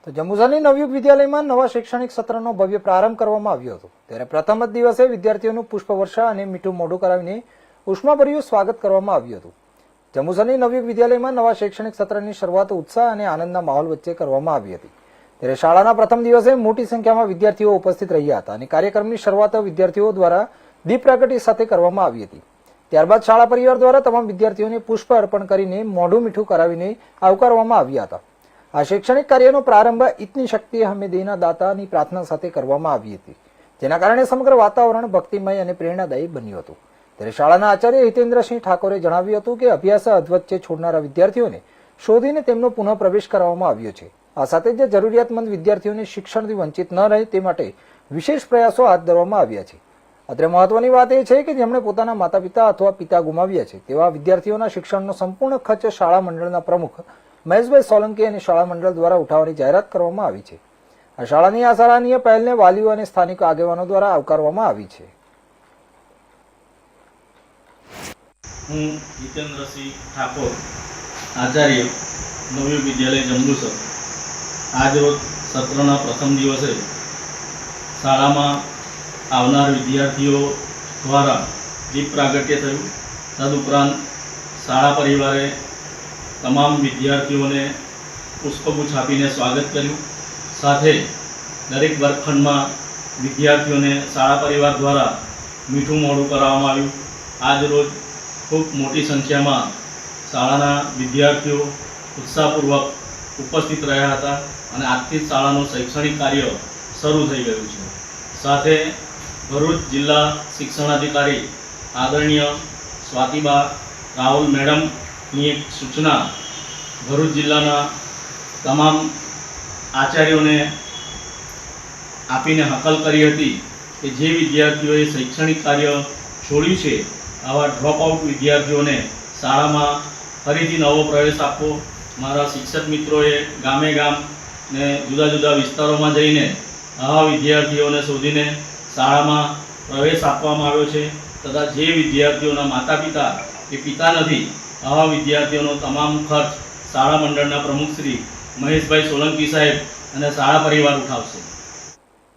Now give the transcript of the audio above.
તો જંબુસરની નવયુગ વિદ્યાલયમાં નવા શૈક્ષણિક સત્રનો ભવ્ય પ્રારંભ કરવામાં આવ્યો હતો। ત્યારે પ્રથમ જ દિવસે વિદ્યાર્થીઓનું પુષ્પવર્ષા અને મીઠું મોઢું કરાવીને ઉષ્માભર્યું સ્વાગત કરવામાં આવ્યું હતું। જંબુસરની નવયુગ વિદ્યાલયમાં નવા શૈક્ષણિક સત્રની શરૂઆત ઉત્સાહ અને આનંદના માહોલ વચ્ચે કરવામાં આવી હતી। ત્યારે શાળાના પ્રથમ દિવસે મોટી સંખ્યામાં વિદ્યાર્થીઓ ઉપસ્થિત રહ્યા હતા અને કાર્યક્રમની શરૂઆત વિદ્યાર્થીઓ દ્વારા દીપ પ્રાગટ્ય સાથે કરવામાં આવી હતી। ત્યારબાદ શાળા પરિવાર દ્વારા તમામ વિદ્યાર્થીઓને પુષ્પ અર્પણ કરીને મોઢું મીઠું કરાવીને આવકારવામાં આવ્યા હતા। આ શૈક્ષણિક કાર્યનો પ્રારંભ ઇતની શક્તિ હમે દેના દાતાની પ્રાર્થના સાથે કરવામાં આવી હતી, જેના કારણે સમગ્ર વાતાવરણ ભક્તિમય અને પ્રેરણાદાયી બન્યું હતું। ત્યારે શાળાના આચાર્ય હિતેન્દ્રસિંહ ઠાકોરે જણાવ્યું હતું કે અભ્યાસ અધવચ્ચે છોડનારા વિદ્યાર્થીઓને શોધીને તેમનો પુનઃ પ્રવેશ કરાવવામાં આવ્યો છે। આ સાથે જ જરૂરિયાતમંદ વિદ્યાર્થીઓને શિક્ષણથી વંચિત ન રહે તે માટે વિશેષ પ્રયાસો હાથ ધરવામાં આવ્યા છે। અત્રે મહત્વની વાત એ છે કે જેમણે પોતાના માતા પિતા અથવા પિતા ગુમાવ્યા છે તેવા વિદ્યાર્થીઓના શિક્ષણનો સંપૂર્ણ ખર્ચ શાળા મંડળના પ્રમુખ મહેશભાઈ સોલંકી અને શાળા મંડળ દ્વારા ઉઠાવવાની જાહેરાત કરવામાં આવી છે। આ શાળાની આ સરાહનીય પહેલને વાલીઓ અને સ્થાનિક આગેવાનો દ્વારા આવકારવામાં આવી છે। હું હિતેન્દ્રસિંહ ઠાકોર, આચાર્ય નવયુગ વિદ્યાલય જંબુસર, આજરોજ સત્રના પ્રથમ દિવસે શાળામાં આવનાર વિદ્યાર્થીઓ દ્વારા દીપ પ્રાગટ્ય થયું। તદુપરાંત શાળા પરિવારે તમામ વિદ્યાર્થીઓને પુષ્પગુચ્છ આપીને સ્વાગત કર્યું। સાથે દરેક વર્ગખંડમાં વિદ્યાર્થીઓને શાળા પરિવાર દ્વારા મીઠું મોઢું કરાવવામાં આવ્યું। આજરોજ ખૂબ મોટી સંખ્યામાં શાળાના વિદ્યાર્થીઓ ઉત્સાહપૂર્વક ઉપસ્થિત રહ્યા હતા અને આજથી જ શાળાનું શૈક્ષણિક કાર્ય શરૂ થઈ ગયું છે। સાથે ભરૂચ જિલ્લા શિક્ષણાધિકારી આદરણીય સ્વાતિબા રાહુલ મેડમની એક સૂચના ભરૂચ જિલ્લાના તમામ આચાર્યોને આપીને હકલ કરી હતી કે જે વિદ્યાર્થીઓએ શૈક્ષણિક કાર્ય છોડ્યું છે આવા ડ્રોપઆઉટ વિદ્યાર્થીઓને શાળામાં ફરીથી નવો પ્રવેશ આપવો। મારા શિક્ષક મિત્રોએ ગામે ગામ ને જુદા જુદા વિસ્તારોમાં જઈને આવા વિદ્યાર્થીઓને શોધીને શાળામાં પ્રવેશ આપવામાં આવ્યો છે તથા જે વિદ્યાર્થીઓના માતા પિતા કે પિતા નથી આવા વિદ્યાર્થીઓનો તમામ ખર્ચ શાળા મંડળના પ્રમુખ શ્રી મહેશભાઈ સોલંકી સાહેબ અને શાળા પરિવાર ઉઠાવશે।